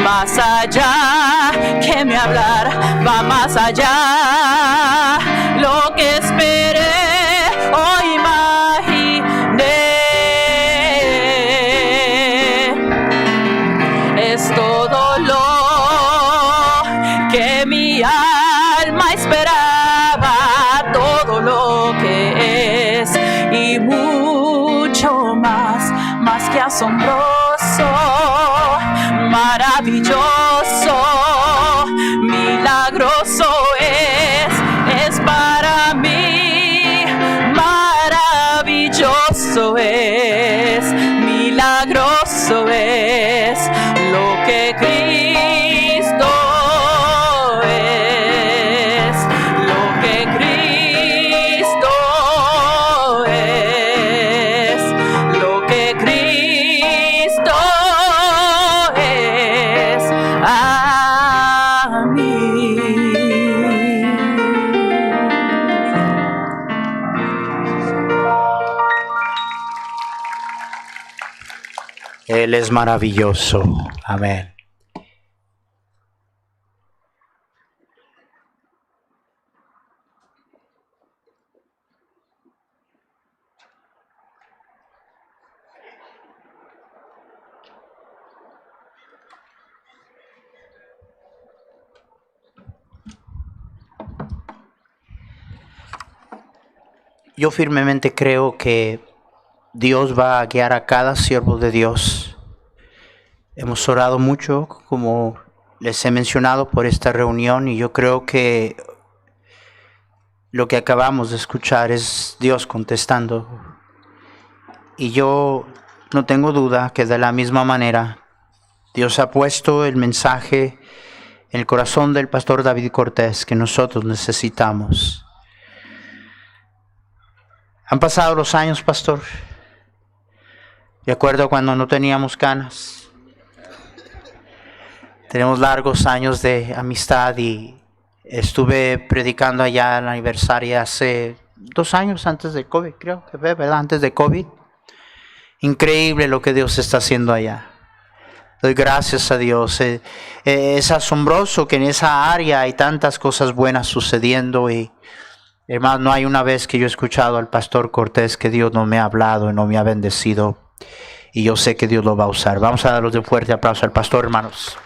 más allá, que mi hablar va más allá, lo que esperé o imaginé, es todo lo que mi alma esperaba, todo lo que es y mucho más que asombroso, maravilloso, milagroso es para mí, maravilloso es, milagroso es lo que Cristo es, lo que Cristo es, lo que Cristo es a mí. Él es maravilloso. Amén. Yo firmemente creo que Dios va a guiar a cada siervo de Dios. Hemos orado mucho, como les he mencionado, por esta reunión, y yo creo que lo que acabamos de escuchar es Dios contestando. Y yo no tengo duda que de la misma manera Dios ha puesto el mensaje en el corazón del pastor David Cortés que nosotros necesitamos. Han pasado los años, pastor. De acuerdo a cuando no teníamos canas. Tenemos largos años de amistad y estuve predicando allá en la aniversaria hace 2 años antes de COVID, creo que fue, ¿verdad? Antes de COVID. Increíble lo que Dios está haciendo allá. Doy gracias a Dios. Es asombroso que en esa área hay tantas cosas buenas sucediendo y, hermano, no hay una vez que yo he escuchado al pastor Cortés que Dios no me ha hablado y no me ha bendecido. Y yo sé que Dios lo va a usar. Vamos a darles un fuerte aplauso al pastor, hermanos.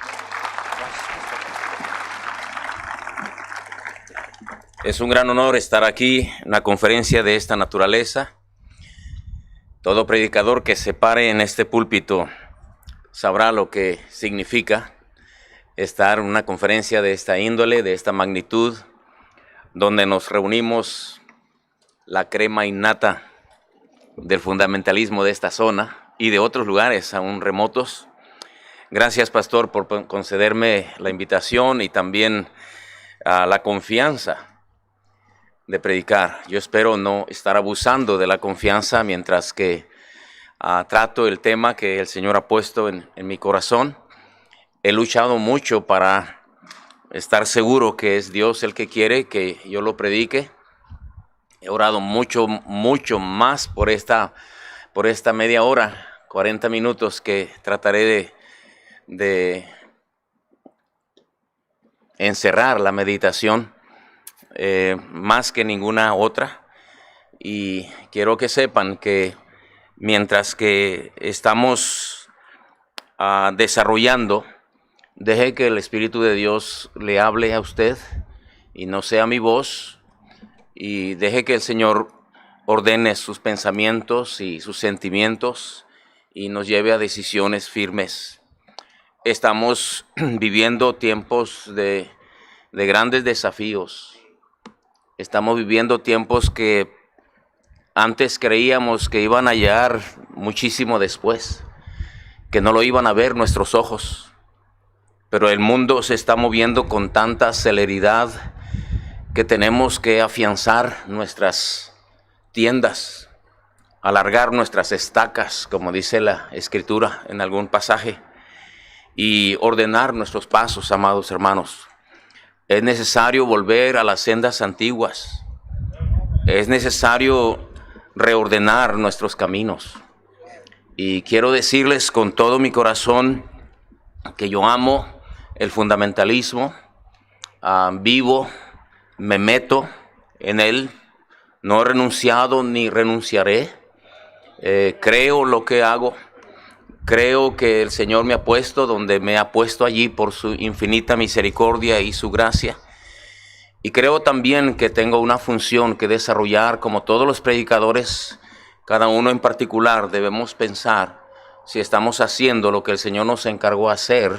Es un gran honor estar aquí en una conferencia de esta naturaleza. Todo predicador que se pare en este púlpito sabrá lo que significa estar en una conferencia de esta índole, de esta magnitud, donde nos reunimos la crema innata del fundamentalismo de esta zona y de otros lugares aún remotos. Gracias, pastor, por concederme la invitación y también la confianza de predicar. Yo espero no estar abusando de la confianza mientras que trato el tema que el Señor ha puesto en mi corazón. He luchado mucho para estar seguro que es Dios el que quiere que yo lo predique. He orado mucho más por esta media hora, 40 minutos que trataré de encerrar la meditación más que ninguna otra. Y quiero que sepan que mientras que estamos desarrollando, deje que el Espíritu de Dios le hable a usted y no sea mi voz, y deje que el Señor ordene sus pensamientos y sus sentimientos y nos lleve a decisiones firmes. Estamos viviendo tiempos de grandes desafíos. Estamos viviendo tiempos que antes creíamos que iban a llegar muchísimo después, que no lo iban a ver nuestros ojos. Pero el mundo se está moviendo con tanta celeridad que tenemos que afianzar nuestras tiendas, alargar nuestras estacas, como dice la Escritura en algún pasaje, y ordenar nuestros pasos, amados hermanos. Es necesario volver a las sendas antiguas. Es necesario reordenar nuestros caminos. Y quiero decirles con todo mi corazón que yo amo el fundamentalismo, vivo, me meto en él, no he renunciado ni renunciaré, creo lo que hago, creo que el Señor me ha puesto donde me ha puesto allí por su infinita misericordia y su gracia. Y creo también que tengo una función que desarrollar, como todos los predicadores, cada uno en particular debemos pensar si estamos haciendo lo que el Señor nos encargó hacer,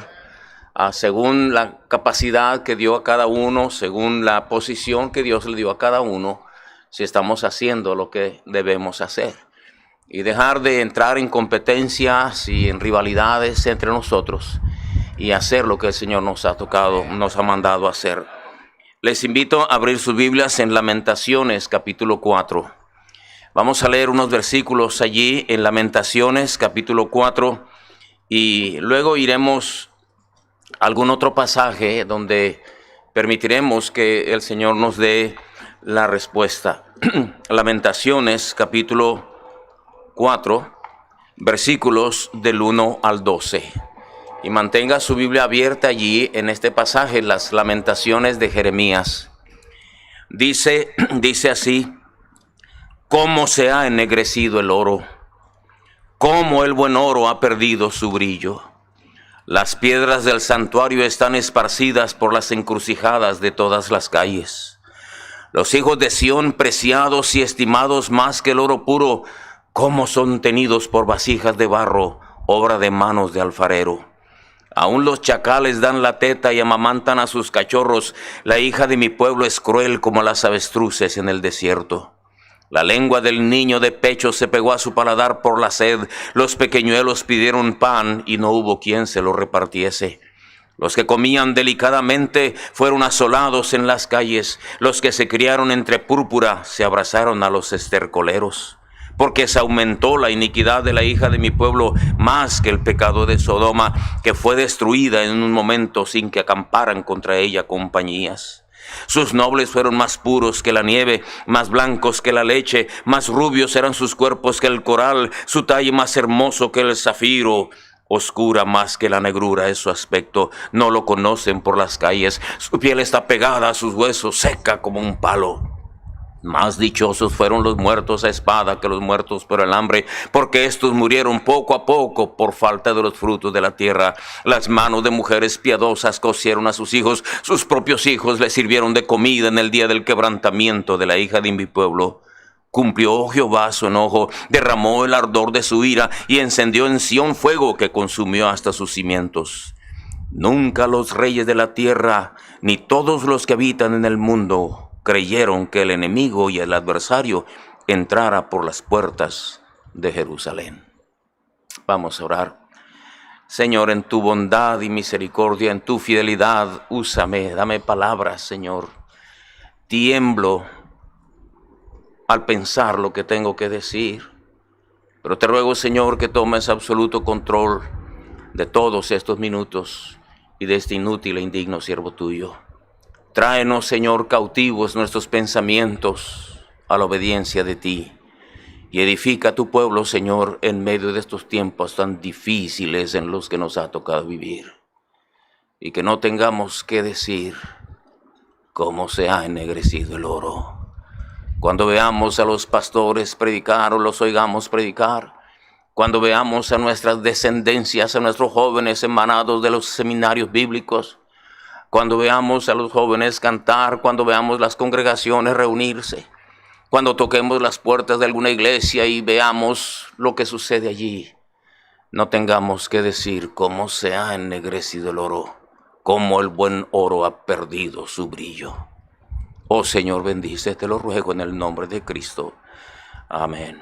según la capacidad que dio a cada uno, según la posición que Dios le dio a cada uno, si estamos haciendo lo que debemos hacer. Y dejar de entrar en competencias y en rivalidades entre nosotros y hacer lo que el Señor nos ha mandado hacer. Les invito a abrir sus Biblias en Lamentaciones capítulo 4. Vamos a leer unos versículos allí en Lamentaciones capítulo 4 y luego iremos a algún otro pasaje donde permitiremos que el Señor nos dé la respuesta. Lamentaciones capítulo 4, versículos del 1 al 12. Y mantenga su Biblia abierta allí en este pasaje, las Lamentaciones de Jeremías. Dice así: cómo se ha ennegrecido el oro, cómo el buen oro ha perdido su brillo. Las piedras del santuario están esparcidas por las encrucijadas de todas las calles. Los hijos de Sión, preciados y estimados más que el oro puro, cómo son tenidos por vasijas de barro, obra de manos de alfarero. Aún los chacales dan la teta y amamantan a sus cachorros. La hija de mi pueblo es cruel como las avestruces en el desierto. La lengua del niño de pecho se pegó a su paladar por la sed. Los pequeñuelos pidieron pan y no hubo quien se lo repartiese. Los que comían delicadamente fueron asolados en las calles. Los que se criaron entre púrpura se abrazaron a los estercoleros. Porque se aumentó la iniquidad de la hija de mi pueblo más que el pecado de Sodoma, que fue destruida en un momento sin que acamparan contra ella compañías. Sus nobles fueron más puros que la nieve, más blancos que la leche, más rubios eran sus cuerpos que el coral, su talle más hermoso que el zafiro. Oscura más que la negrura es su aspecto, no lo conocen por las calles, su piel está pegada a sus huesos, seca como un palo. Más dichosos fueron los muertos a espada que los muertos por el hambre, porque estos murieron poco a poco por falta de los frutos de la tierra. Las manos de mujeres piadosas cocieron a sus hijos propios hijos les sirvieron de comida en el día del quebrantamiento de la hija de mi pueblo. Cumplió Jehová su enojo, derramó el ardor de su ira y encendió en Sión fuego que consumió hasta sus cimientos. Nunca los reyes de la tierra, ni todos los que habitan en el mundo, creyeron que el enemigo y el adversario entrara por las puertas de Jerusalén. Vamos a orar. Señor, en tu bondad y misericordia, en tu fidelidad, úsame, dame palabras, Señor. Tiemblo al pensar lo que tengo que decir, pero te ruego, Señor, que tomes absoluto control de todos estos minutos y de este inútil e indigno siervo tuyo. Tráenos, Señor, cautivos nuestros pensamientos a la obediencia de ti. Y edifica a tu pueblo, Señor, en medio de estos tiempos tan difíciles en los que nos ha tocado vivir. Y que no tengamos que decir cómo se ha ennegrecido el oro. Cuando veamos a los pastores predicar o los oigamos predicar, cuando veamos a nuestras descendencias, a nuestros jóvenes emanados de los seminarios bíblicos, cuando veamos a los jóvenes cantar, cuando veamos las congregaciones reunirse, cuando toquemos las puertas de alguna iglesia y veamos lo que sucede allí, no tengamos que decir cómo se ha ennegrecido el oro, cómo el buen oro ha perdido su brillo. Oh Señor, bendice, te lo ruego en el nombre de Cristo. Amén.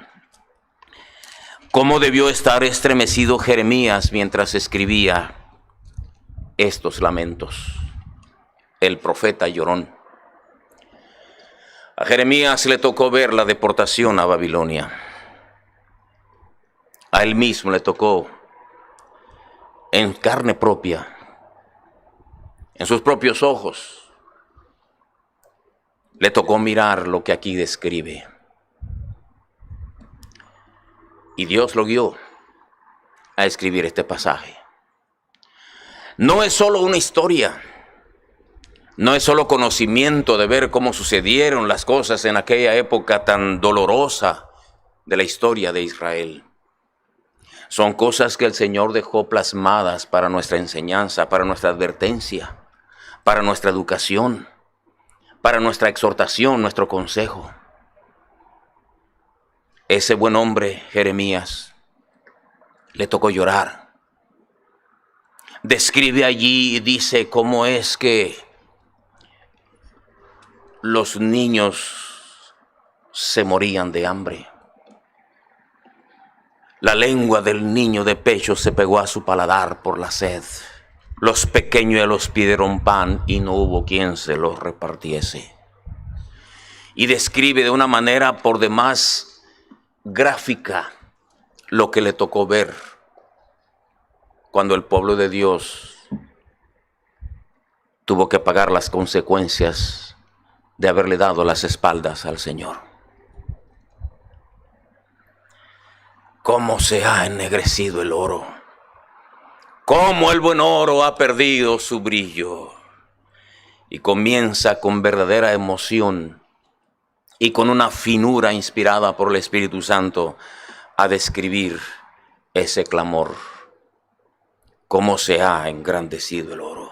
¿Cómo debió estar estremecido Jeremías mientras escribía estos lamentos? El profeta llorón. A Jeremías le tocó ver la deportación a Babilonia. A él mismo le tocó en carne propia, en sus propios ojos, le tocó mirar lo que aquí describe. Y Dios lo guió a escribir este pasaje. no es solo una historia, no es solo conocimiento de ver cómo sucedieron las cosas en aquella época tan dolorosa de la historia de Israel. Son cosas que el Señor dejó plasmadas para nuestra enseñanza, para nuestra advertencia, para nuestra educación, para nuestra exhortación, nuestro consejo. Ese buen hombre, Jeremías, le tocó llorar. Describe allí y dice cómo es que los niños se morían de hambre. La lengua del niño de pecho se pegó a su paladar por la sed. Los pequeñuelos pidieron pan y no hubo quien se los repartiese. Y describe de una manera por demás gráfica lo que le tocó ver cuando el pueblo de Dios tuvo que pagar las consecuencias de haberle dado las espaldas al Señor. Cómo se ha ennegrecido el oro, cómo el buen oro ha perdido su brillo. Y comienza con verdadera emoción y con una finura inspirada por el Espíritu Santo a describir ese clamor. Cómo se ha engrandecido el oro.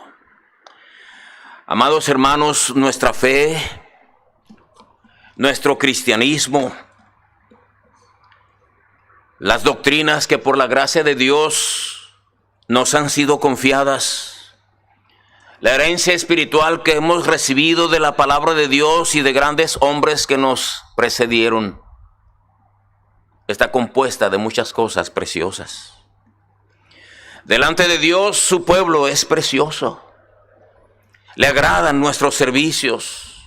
Amados hermanos, nuestra fe, nuestro cristianismo, las doctrinas que por la gracia de Dios nos han sido confiadas, la herencia espiritual que hemos recibido de la palabra de Dios y de grandes hombres que nos precedieron, está compuesta de muchas cosas preciosas. Delante de Dios, su pueblo es precioso. Le agradan nuestros servicios.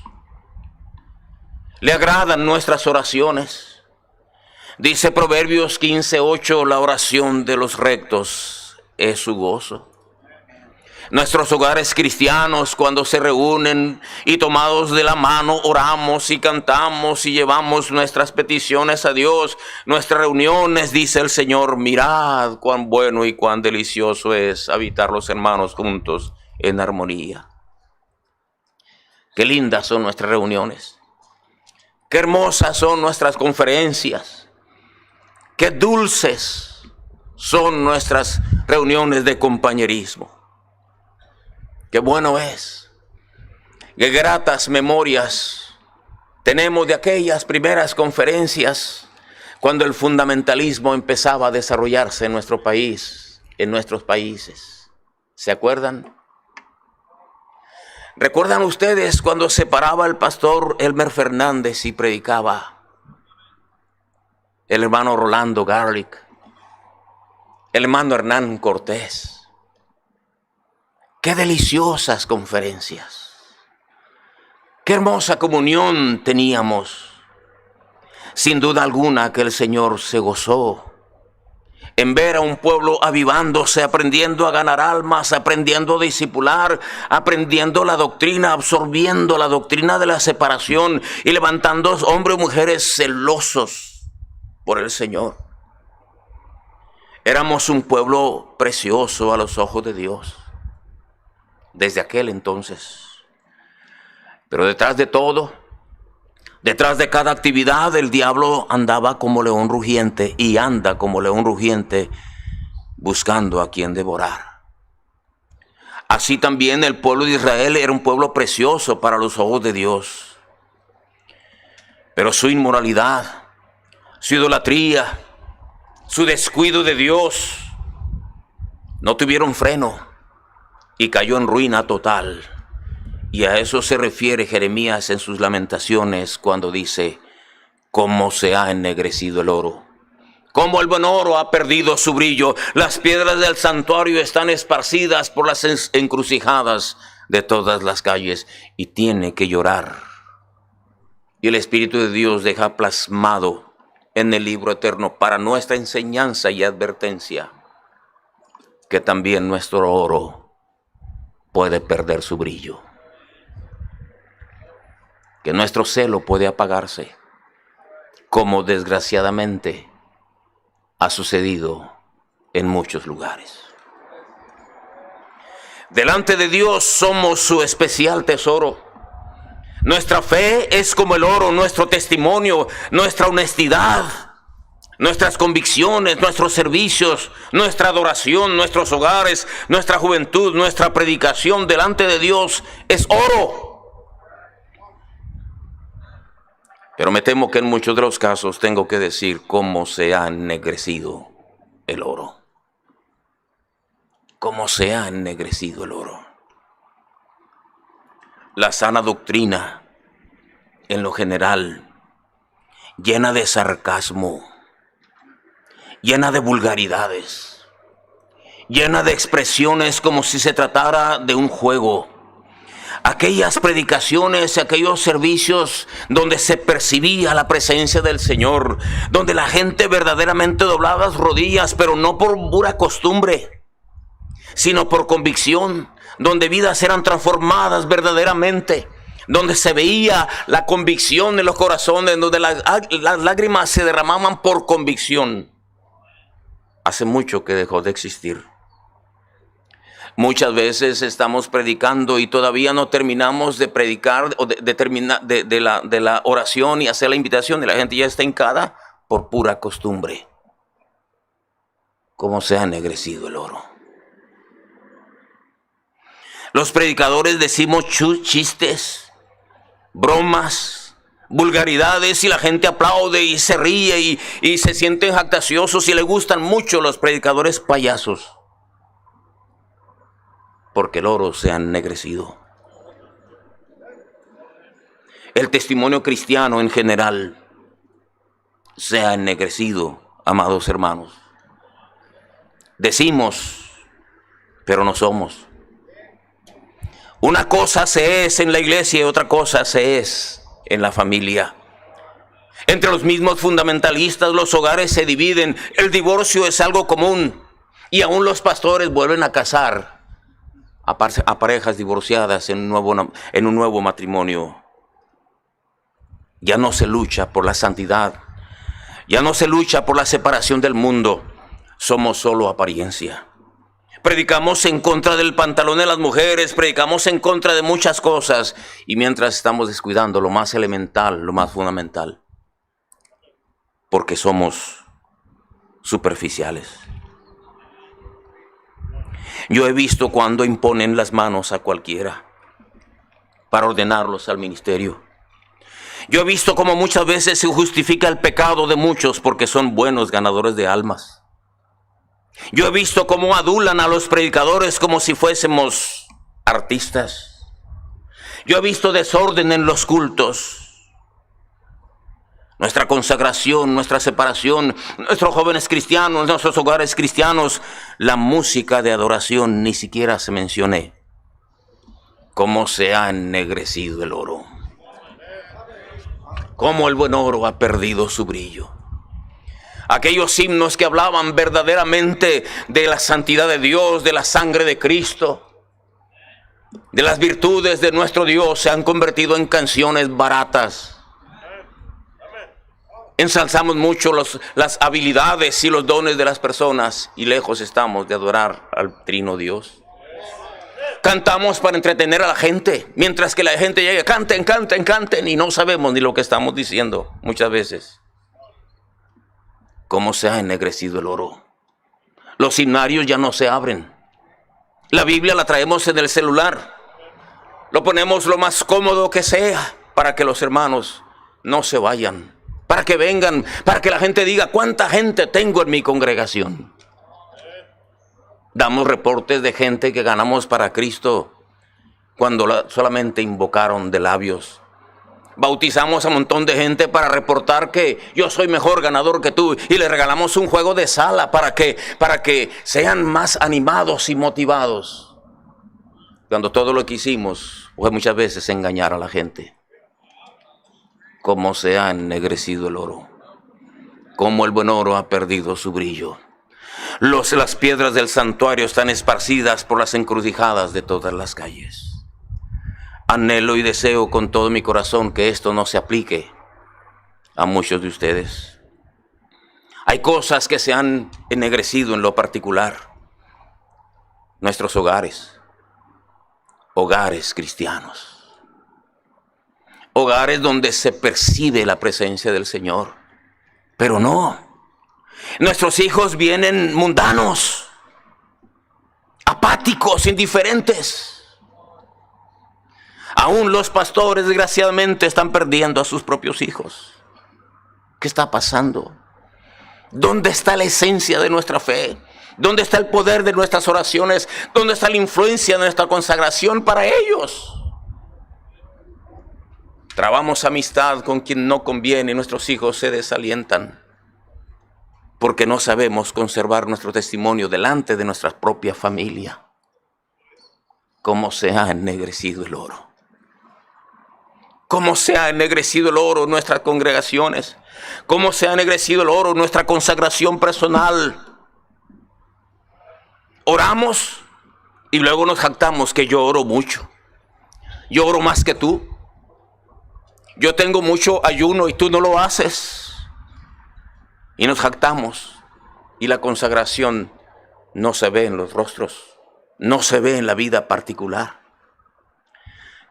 Le agradan nuestras oraciones. Dice Proverbios 15:8, la oración de los rectos es su gozo. Nuestros hogares cristianos, cuando se reúnen y tomados de la mano oramos y cantamos y llevamos nuestras peticiones a Dios, nuestras reuniones, dice el Señor, mirad cuán bueno y cuán delicioso es habitar los hermanos juntos en armonía. Qué lindas son nuestras reuniones, qué hermosas son nuestras conferencias. Qué dulces son nuestras reuniones de compañerismo. Qué bueno es. Qué gratas memorias tenemos de aquellas primeras conferencias cuando el fundamentalismo empezaba a desarrollarse en nuestro país, en nuestros países. ¿Se acuerdan? ¿Recuerdan ustedes cuando se paraba el pastor Elmer Fernández y predicaba? El hermano Rolando Garlic, el hermano Hernán Cortés. Qué deliciosas conferencias. Qué hermosa comunión teníamos. Sin duda alguna que el Señor se gozó en ver a un pueblo avivándose, aprendiendo a ganar almas, aprendiendo a discipular, aprendiendo la doctrina, absorbiendo la doctrina de la separación y levantando hombres y mujeres celosos por el Señor. Éramos un pueblo precioso a los ojos de Dios desde aquel entonces. Pero detrás de todo, detrás de cada actividad, el diablo andaba como león rugiente y anda como león rugiente buscando a quien devorar. Así también el pueblo de Israel era un pueblo precioso para los ojos de Dios. Pero su inmoralidad, su idolatría, su descuido de Dios, no tuvieron freno y cayó en ruina total. Y a eso se refiere Jeremías en sus lamentaciones cuando dice, cómo se ha ennegrecido el oro, cómo el buen oro ha perdido su brillo, las piedras del santuario están esparcidas por las encrucijadas de todas las calles y tiene que llorar. Y el Espíritu de Dios deja plasmado en el libro eterno para nuestra enseñanza y advertencia que también nuestro oro puede perder su brillo, que nuestro celo puede apagarse, como desgraciadamente ha sucedido en muchos lugares. Delante de Dios somos su especial tesoro. Nuestra fe es como el oro, nuestro testimonio, nuestra honestidad, nuestras convicciones, nuestros servicios, nuestra adoración, nuestros hogares, nuestra juventud, nuestra predicación delante de Dios es oro. Pero me temo que en muchos de los casos tengo que decir cómo se ha ennegrecido el oro. Cómo se ha ennegrecido el oro. La sana doctrina, en lo general, llena de sarcasmo, llena de vulgaridades, llena de expresiones como si se tratara de un juego. Aquellas predicaciones, aquellos servicios donde se percibía la presencia del Señor, donde la gente verdaderamente doblaba las rodillas, pero no por pura costumbre, sino por convicción, donde vidas eran transformadas verdaderamente, donde se veía la convicción en los corazones, donde las lágrimas se derramaban por convicción. Hace mucho que dejó de existir. Muchas veces estamos predicando y todavía no terminamos de predicar o de la oración y hacer la invitación, y la gente ya está hincada por pura costumbre. ¿Cómo se ha ennegrecido el oro? Los predicadores decimos chistes, bromas, vulgaridades, y la gente aplaude y se ríe y se sienten jactanciosos, y le gustan mucho los predicadores payasos, porque el oro se ha ennegrecido. El testimonio cristiano en general se ha ennegrecido, amados hermanos. Decimos, pero no somos. Una cosa se es en la iglesia y otra cosa se es en la familia. Entre los mismos fundamentalistas los hogares se dividen, el divorcio es algo común, y aún los pastores vuelven a casar a parejas divorciadas en un nuevo matrimonio. Ya no se lucha por la santidad, ya no se lucha por la separación del mundo, somos solo apariencia. Predicamos en contra del pantalón de las mujeres, predicamos en contra de muchas cosas, y mientras estamos descuidando lo más elemental, lo más fundamental, porque somos superficiales. Yo he visto cuando imponen las manos a cualquiera para ordenarlos al ministerio. Yo he visto cómo muchas veces se justifica el pecado de muchos porque son buenos ganadores de almas. Yo he visto cómo adulan a los predicadores como si fuésemos artistas. Yo he visto desorden en los cultos. Nuestra consagración, nuestra separación, nuestros jóvenes cristianos, nuestros hogares cristianos, la música de adoración ni siquiera se mencioné. Cómo se ha ennegrecido el oro. Cómo el buen oro ha perdido su brillo. Aquellos himnos que hablaban verdaderamente de la santidad de Dios, de la sangre de Cristo, de las virtudes de nuestro Dios, se han convertido en canciones baratas. Ensalzamos mucho las habilidades y los dones de las personas, y lejos estamos de adorar al Trino Dios. Cantamos para entretener a la gente, mientras que la gente llega, canten, canten, canten, y no sabemos ni lo que estamos diciendo muchas veces. Cómo se ha ennegrecido el oro. Los himnarios ya no se abren. La Biblia la traemos en el celular. Lo ponemos lo más cómodo que sea para que los hermanos no se vayan, para que vengan, para que la gente diga cuánta gente tengo en mi congregación. Damos reportes de gente que ganamos para Cristo cuando solamente invocaron de labios. Bautizamos a un montón de gente para reportar que yo soy mejor ganador que tú, y le regalamos un juego de sala para que sean más animados y motivados. Cuando todo lo que hicimos fue muchas veces engañar a la gente. Cómo se ha ennegrecido el oro. Cómo el buen oro ha perdido su brillo. Las piedras del santuario están esparcidas por las encrucijadas de todas las calles. Anhelo y deseo con todo mi corazón que esto no se aplique a muchos de ustedes. Hay cosas que se han ennegrecido en lo particular. Nuestros hogares, hogares cristianos. Hogares donde se percibe la presencia del Señor. Pero no. Nuestros hijos vienen mundanos, apáticos, indiferentes. Aún los pastores, desgraciadamente, están perdiendo a sus propios hijos. ¿Qué está pasando? ¿Dónde está la esencia de nuestra fe? ¿Dónde está el poder de nuestras oraciones? ¿Dónde está la influencia de nuestra consagración para ellos? Trabamos amistad con quien no conviene y nuestros hijos se desalientan porque no sabemos conservar nuestro testimonio delante de nuestra propia familia. ¿Cómo se ha ennegrecido el oro? ¿Cómo se ha ennegrecido el oro en nuestras congregaciones? ¿Cómo se ha ennegrecido el oro en nuestra consagración personal? Oramos y luego nos jactamos que yo oro mucho. Yo oro más que tú. Yo tengo mucho ayuno y tú no lo haces. Y nos jactamos. Y la consagración no se ve en los rostros. No se ve en la vida particular.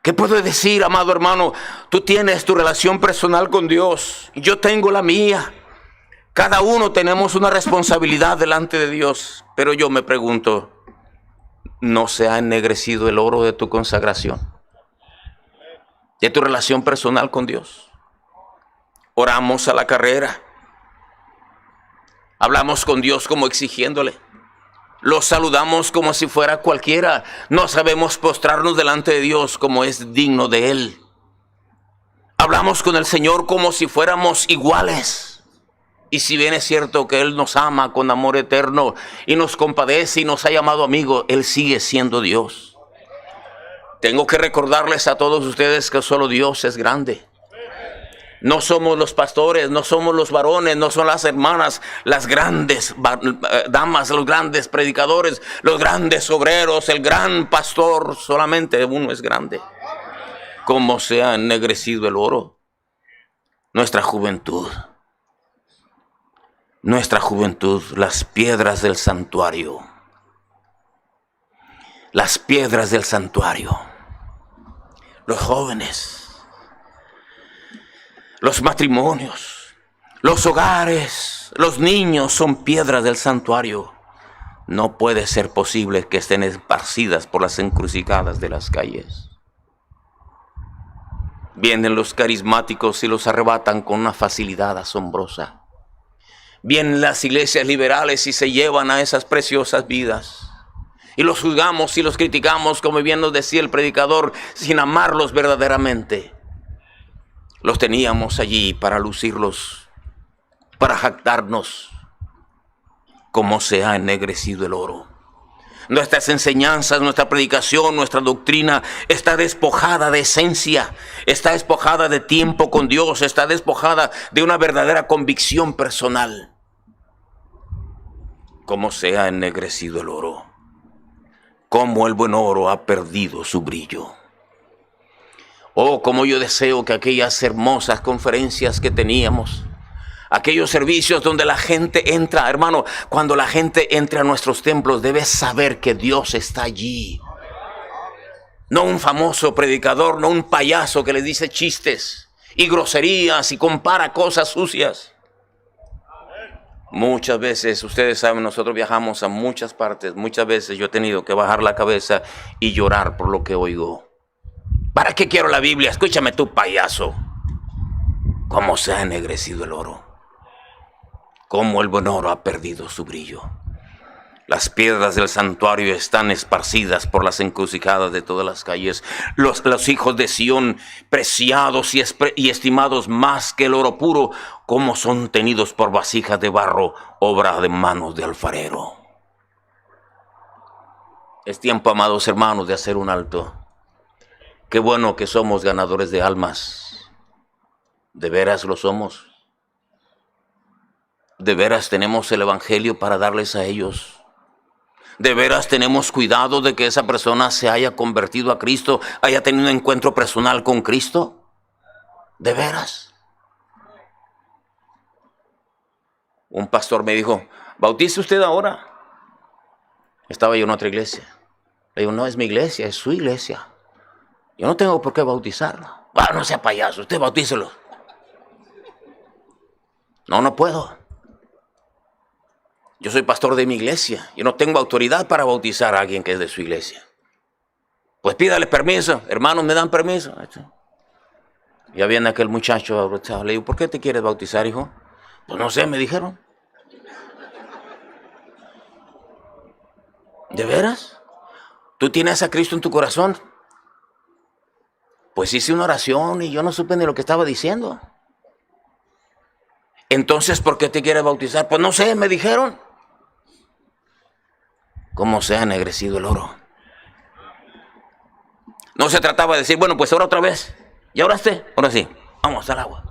¿Qué puedo decir, amado hermano? Tú tienes tu relación personal con Dios. Yo tengo la mía. Cada uno tenemos una responsabilidad delante de Dios. Pero yo me pregunto, ¿no se ha ennegrecido el oro de tu consagración? ¿De tu relación personal con Dios? Oramos a la carrera. Hablamos con Dios como exigiéndole. Lo saludamos como si fuera cualquiera. No sabemos postrarnos delante de Dios como es digno de Él. Hablamos con el Señor como si fuéramos iguales. Y si bien es cierto que Él nos ama con amor eterno y nos compadece y nos ha llamado amigos, Él sigue siendo Dios. Tengo que recordarles a todos ustedes que solo Dios es grande. No somos los pastores, no somos los varones, no son las hermanas, las grandes damas, los grandes predicadores, los grandes obreros, el gran pastor. Solamente uno es grande. ¿Cómo se ha ennegrecido el oro? Nuestra juventud. Nuestra juventud, las piedras del santuario. Las piedras del santuario. Los jóvenes. Los matrimonios, los hogares, los niños son piedras del santuario. No puede ser posible que estén esparcidas por las encrucijadas de las calles. Vienen los carismáticos y los arrebatan con una facilidad asombrosa. Vienen las iglesias liberales y se llevan a esas preciosas vidas. Y los juzgamos y los criticamos, como bien nos decía el predicador, sin amarlos verdaderamente. Los teníamos allí para lucirlos, para jactarnos. Cómo se ha ennegrecido el oro. Nuestras enseñanzas, nuestra predicación, nuestra doctrina está despojada de esencia, está despojada de tiempo con Dios, está despojada de una verdadera convicción personal. Cómo se ha ennegrecido el oro. Cómo el buen oro ha perdido su brillo. Oh, como yo deseo que aquellas hermosas conferencias que teníamos, aquellos servicios donde la gente entra, hermano, cuando la gente entra a nuestros templos, debe saber que Dios está allí. No un famoso predicador, no un payaso que les dice chistes y groserías y compara cosas sucias. Muchas veces, ustedes saben, nosotros viajamos a muchas partes. Muchas veces yo he tenido que bajar la cabeza y llorar por lo que oigo. ¿Para qué quiero la Biblia? Escúchame tú, payaso. ¿Cómo se ha ennegrecido el oro? ¿Cómo el buen oro ha perdido su brillo? Las piedras del santuario están esparcidas por las encrucijadas de todas las calles. Los hijos de Sión, preciados y estimados más que el oro puro, ¿cómo son tenidos por vasijas de barro, obra de manos de alfarero? Es tiempo, amados hermanos, de hacer un alto. Qué bueno que somos ganadores de almas. ¿De veras lo somos? ¿De veras tenemos el evangelio para darles a ellos? ¿De veras tenemos cuidado de que esa persona se haya convertido a Cristo, haya tenido un encuentro personal con Cristo? ¿De veras? Un pastor me dijo, ¿bautice usted ahora? Estaba yo en otra iglesia. Le digo, no es mi iglesia, es su iglesia. Yo no tengo por qué bautizarlo. Ah, no sea payaso, usted bautícelo. No, no puedo. Yo soy pastor de mi iglesia. Yo no tengo autoridad para bautizar a alguien que es de su iglesia. Pues pídale permiso. Hermanos, ¿me dan permiso? Ya viene aquel muchacho. Le digo, ¿por qué te quieres bautizar, hijo? Pues no sé, me dijeron. ¿De veras? ¿Tú tienes a Cristo en tu corazón? Pues hice una oración y yo no supe ni lo que estaba diciendo. Entonces, ¿por qué te quieres bautizar? Pues no sé, me dijeron. ¿Cómo se ha ennegrecido el oro? No se trataba de decir, bueno, pues ahora otra vez. ¿Ya oraste? Ahora sí, vamos al agua.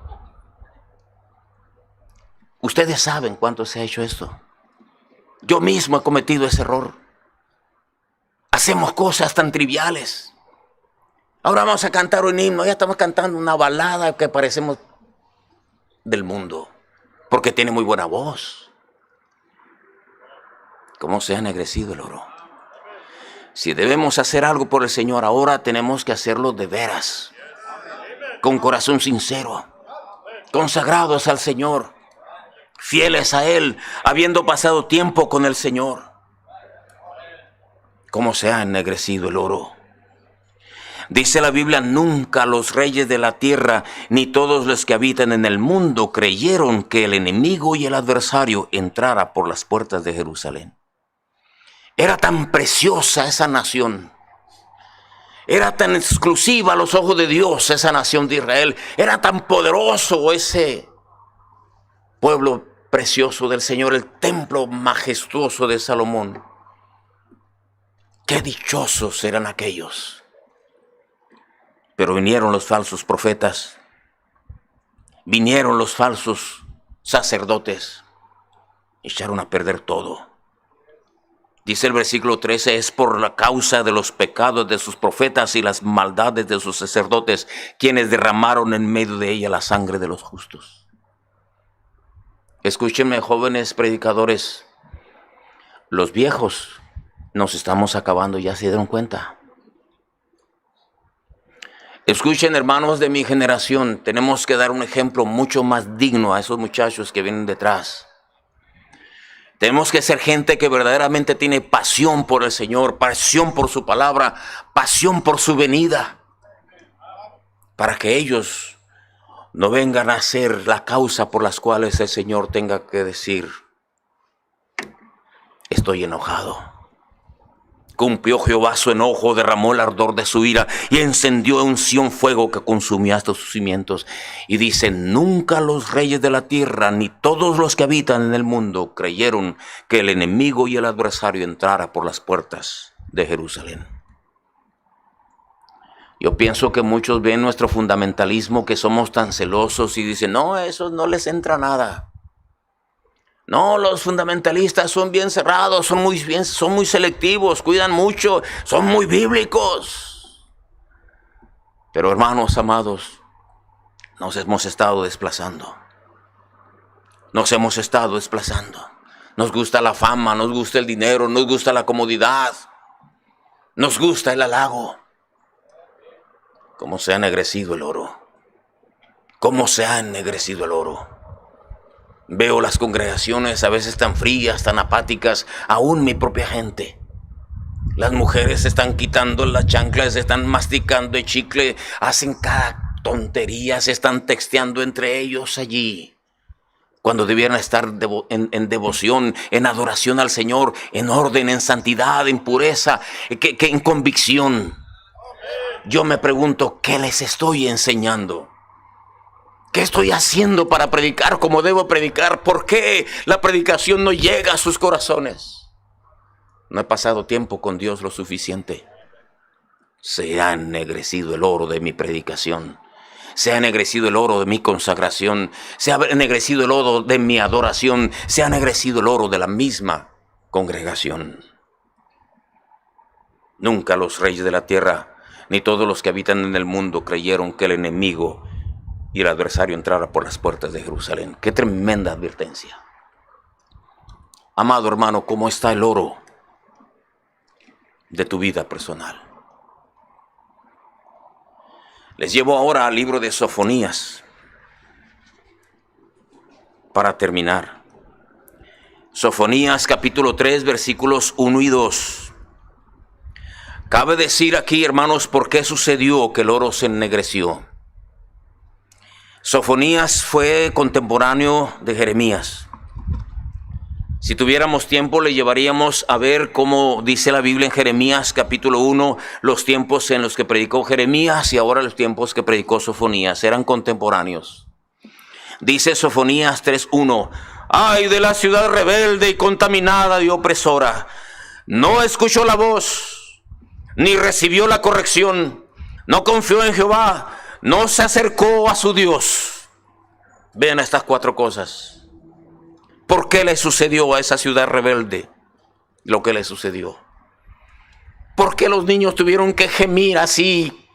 Ustedes saben cuánto se ha hecho esto. Yo mismo he cometido ese error. Hacemos cosas tan triviales. Ahora vamos a cantar un himno. Ya estamos cantando una balada que parecemos del mundo. Porque tiene muy buena voz. ¿Cómo se ha ennegrecido el oro? Si debemos hacer algo por el Señor, ahora tenemos que hacerlo de veras. Con corazón sincero. Consagrados al Señor. Fieles a Él, habiendo pasado tiempo con el Señor. ¿Cómo se ha ennegrecido el oro? Dice la Biblia, nunca los reyes de la tierra, ni todos los que habitan en el mundo, creyeron que el enemigo y el adversario entrara por las puertas de Jerusalén. Era tan preciosa esa nación. Era tan exclusiva a los ojos de Dios esa nación de Israel. Era tan poderoso ese pueblo precioso del Señor, el templo majestuoso de Salomón. Qué dichosos eran aquellos. Pero vinieron los falsos profetas, vinieron los falsos sacerdotes, echaron a perder todo. Dice el versículo 13, es por la causa de los pecados de sus profetas y las maldades de sus sacerdotes, quienes derramaron en medio de ella la sangre de los justos. Escúchenme, jóvenes predicadores, los viejos nos estamos acabando, ¿ya se dieron cuenta? Escuchen, hermanos de mi generación, tenemos que dar un ejemplo mucho más digno a esos muchachos que vienen detrás. Tenemos que ser gente que verdaderamente tiene pasión por el Señor, pasión por su palabra, pasión por su venida, para que ellos no vengan a ser la causa por las cuales el Señor tenga que decir, estoy enojado. Cumplió Jehová su enojo, derramó el ardor de su ira y encendió en Sión fuego que consumía hasta sus cimientos. Y dice, nunca los reyes de la tierra ni todos los que habitan en el mundo creyeron que el enemigo y el adversario entrara por las puertas de Jerusalén. Yo pienso que muchos ven nuestro fundamentalismo, que somos tan celosos y dicen, no, a esos no les entra nada. No, los fundamentalistas son bien cerrados, son muy selectivos, cuidan mucho, son muy bíblicos. Pero hermanos amados, nos hemos estado desplazando. Nos hemos estado desplazando. Nos gusta la fama, nos gusta el dinero, nos gusta la comodidad, nos gusta el halago. ¿Cómo se ha ennegrecido el oro? ¿Cómo se ha ennegrecido el oro? Veo las congregaciones a veces tan frías, tan apáticas, aún mi propia gente. Las mujeres se están quitando las chanclas, se están masticando el chicle, hacen cada tontería, se están texteando entre ellos allí. Cuando debieran estar en devoción, en adoración al Señor, en orden, en santidad, en pureza, que en convicción. Yo me pregunto, ¿qué les estoy enseñando? ¿Qué estoy haciendo para predicar como debo predicar? ¿Por qué la predicación no llega a sus corazones? No he pasado tiempo con Dios lo suficiente. Se ha ennegrecido el oro de mi predicación. Se ha ennegrecido el oro de mi consagración. Se ha ennegrecido el oro de mi adoración. Se ha ennegrecido el oro de la misma congregación. Nunca los reyes de la tierra, ni todos los que habitan en el mundo creyeron que el enemigo y el adversario entrara por las puertas de Jerusalén. ¡Qué tremenda advertencia! Amado hermano, ¿cómo está el oro de tu vida personal? Les llevo ahora al libro de Sofonías para terminar. Sofonías capítulo 3 versículos 1 y 2. Cabe decir aquí, hermanos, por qué sucedió que el oro se ennegreció. Sofonías fue contemporáneo de Jeremías. Si tuviéramos tiempo, le llevaríamos a ver cómo dice la Biblia en Jeremías capítulo 1, los tiempos en los que predicó Jeremías y ahora los tiempos que predicó Sofonías. Eran contemporáneos. Dice Sofonías 3:1, ay de la ciudad rebelde y contaminada y opresora. No escuchó la voz, ni recibió la corrección. No confió en Jehová, no se acercó a su Dios. Vean estas 4 cosas. ¿Por qué le sucedió a esa ciudad rebelde lo que le sucedió? ¿Por qué los niños tuvieron que gemir así?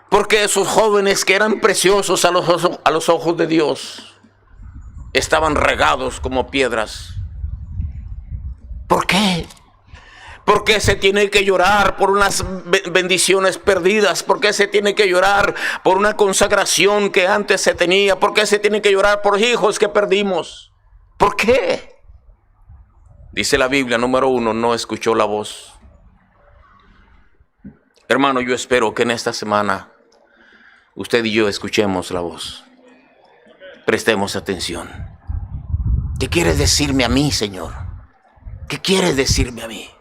¿Por qué esos jóvenes que eran preciosos a los ojos de Dios estaban regados como piedras? ¿Por qué? ¿Por qué se tiene que llorar por unas bendiciones perdidas? ¿Por qué se tiene que llorar por una consagración que antes se tenía? ¿Por qué se tiene que llorar por hijos que perdimos? ¿Por qué? Dice la Biblia, número 1, no escuchó la voz. Hermano, yo espero que en esta semana usted y yo escuchemos la voz. Prestemos atención. ¿Qué quieres decirme a mí, Señor? ¿Qué quieres decirme a mí?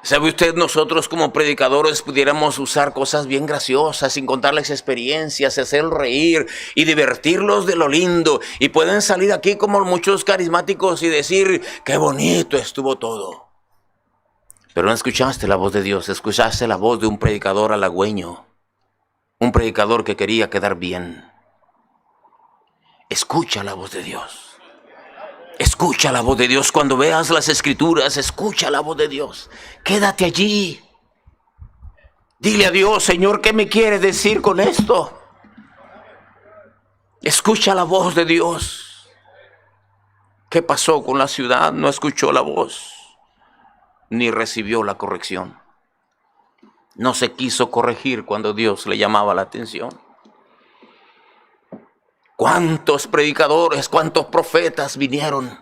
¿Sabe usted, nosotros como predicadores pudiéramos usar cosas bien graciosas, sin contarles experiencias, hacerlos reír y divertirlos de lo lindo? Y pueden salir aquí como muchos carismáticos y decir, qué bonito estuvo todo. Pero no escuchaste la voz de Dios, escuchaste la voz de un predicador halagüeño, un predicador que quería quedar bien. Escucha la voz de Dios. Escucha la voz de Dios. Cuando veas las escrituras, escucha la voz de Dios. Quédate allí. Dile a Dios, Señor, ¿qué me quieres decir con esto? Escucha la voz de Dios. ¿Qué pasó con la ciudad? No escuchó la voz, ni recibió la corrección. No se quiso corregir cuando Dios le llamaba la atención. ¿Cuántos predicadores, cuántos profetas vinieron?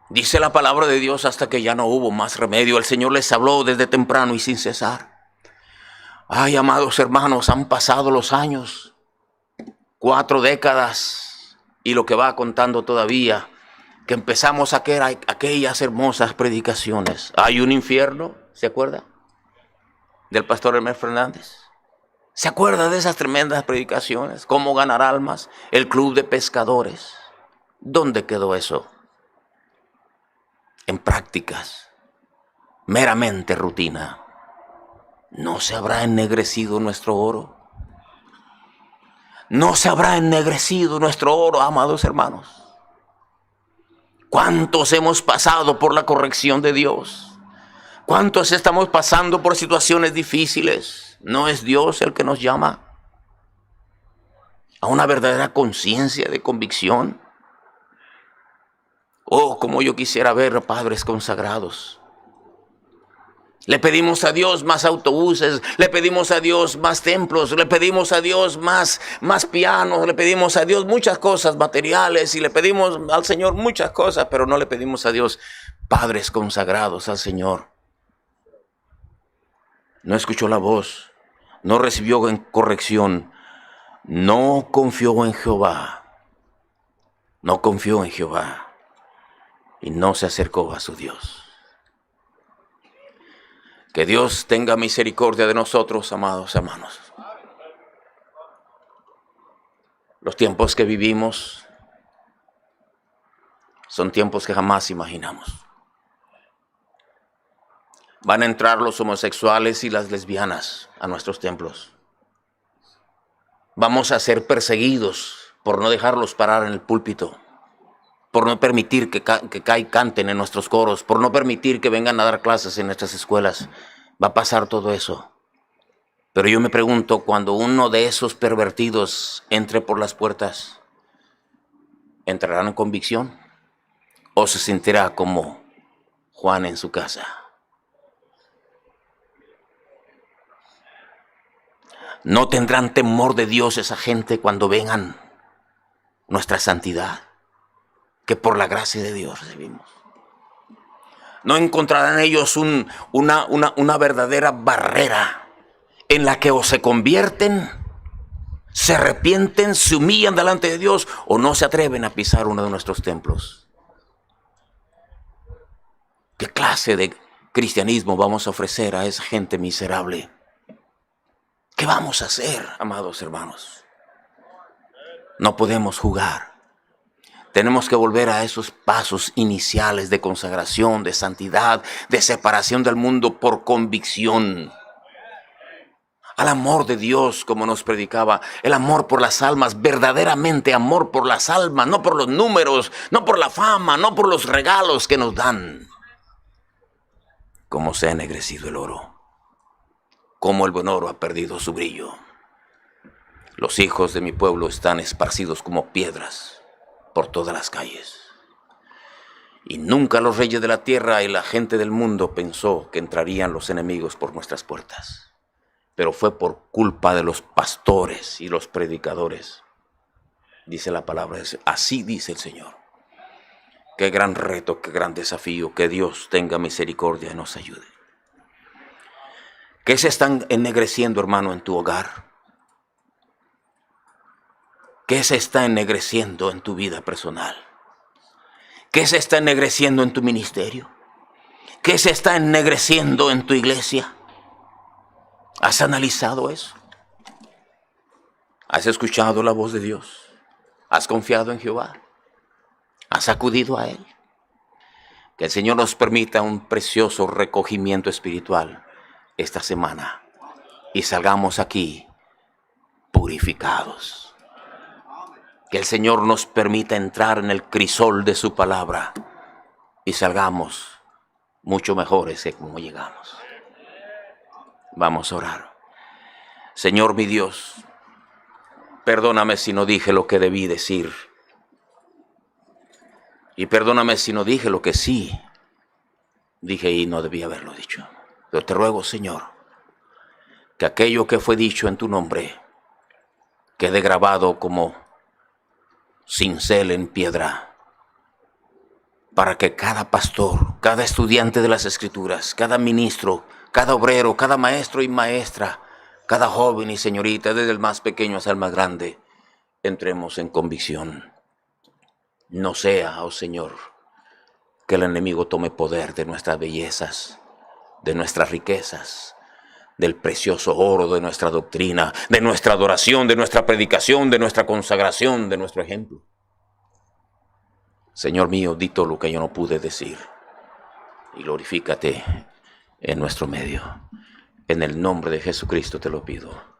Dice la palabra de Dios hasta que ya no hubo más remedio. El Señor les habló desde temprano y sin cesar. Ay, amados hermanos, han pasado los años, 4 décadas y lo que va contando todavía, que empezamos aquellas hermosas predicaciones. Hay un infierno, ¿se acuerda? Del pastor Hermes Fernández. ¿Se acuerda de esas tremendas predicaciones? ¿Cómo ganar almas? El club de pescadores. ¿Dónde quedó eso? En prácticas, meramente rutina. ¿No se habrá ennegrecido nuestro oro? ¿No se habrá ennegrecido nuestro oro, amados hermanos? ¿Cuántos hemos pasado por la corrección de Dios? ¿Cuántos estamos pasando por situaciones difíciles? ¿No es Dios el que nos llama a una verdadera conciencia de convicción? Oh, como yo quisiera ver padres consagrados. Le pedimos a Dios más autobuses, le pedimos a Dios más templos, le pedimos a Dios más pianos, le pedimos a Dios muchas cosas materiales y le pedimos al Señor muchas cosas, pero no le pedimos a Dios padres consagrados al Señor. No escuchó la voz, no recibió corrección, no confió en Jehová, no confió en Jehová y no se acercó a su Dios. Que Dios tenga misericordia de nosotros, amados hermanos. Los tiempos que vivimos son tiempos que jamás imaginamos. Van a entrar los homosexuales y las lesbianas a nuestros templos. Vamos a ser perseguidos por no dejarlos parar en el púlpito, por no permitir que canten en nuestros coros, por no permitir que vengan a dar clases en nuestras escuelas. Va a pasar todo eso. Pero yo me pregunto, cuando uno de esos pervertidos entre por las puertas, ¿entrarán en convicción? ¿O se sentirá como Juan en su casa? No tendrán temor de Dios esa gente cuando vengan nuestra santidad, que por la gracia de Dios recibimos. No encontrarán ellos una verdadera barrera en la que o se convierten, se arrepienten, se humillan delante de Dios o no se atreven a pisar uno de nuestros templos. ¿Qué clase de cristianismo vamos a ofrecer a esa gente miserable? ¿Qué vamos a hacer, amados hermanos? No podemos jugar. Tenemos que volver a esos pasos iniciales de consagración, de santidad, de separación del mundo por convicción. Al amor de Dios, como nos predicaba, el amor por las almas, verdaderamente amor por las almas, no por los números, no por la fama, no por los regalos que nos dan. Como se ha ennegrecido el oro, como el buen oro ha perdido su brillo. Los hijos de mi pueblo están esparcidos como piedras por todas las calles. Y nunca los reyes de la tierra y la gente del mundo pensó que entrarían los enemigos por nuestras puertas. Pero fue por culpa de los pastores y los predicadores. Dice la palabra, así dice el Señor. Qué gran reto, qué gran desafío, que Dios tenga misericordia y nos ayude. ¿Qué se están ennegreciendo, hermano, en tu hogar? ¿Qué se está ennegreciendo en tu vida personal? ¿Qué se está ennegreciendo en tu ministerio? ¿Qué se está ennegreciendo en tu iglesia? ¿Has analizado eso? ¿Has escuchado la voz de Dios? ¿Has confiado en Jehová? ¿Has acudido a Él? Que el Señor nos permita un precioso recogimiento espiritual esta semana y salgamos aquí purificados. Que el Señor nos permita entrar en el crisol de su palabra y salgamos mucho mejores que como llegamos. Vamos a orar. Señor mi Dios, perdóname si no dije lo que debí decir. Y perdóname si no dije lo que sí dije y no debí haberlo dicho. Pero te ruego, Señor, que aquello que fue dicho en tu nombre quede grabado como cincel en piedra, para que cada pastor, cada estudiante de las Escrituras, cada ministro, cada obrero, cada maestro y maestra, cada joven y señorita, desde el más pequeño hasta el más grande, entremos en convicción. No sea, oh Señor, que el enemigo tome poder de nuestras bellezas, de nuestras riquezas, del precioso oro de nuestra doctrina, de nuestra adoración, de nuestra predicación, de nuestra consagración, de nuestro ejemplo. Señor mío, di todo lo que yo no pude decir y glorifícate en nuestro medio. En el nombre de Jesucristo te lo pido.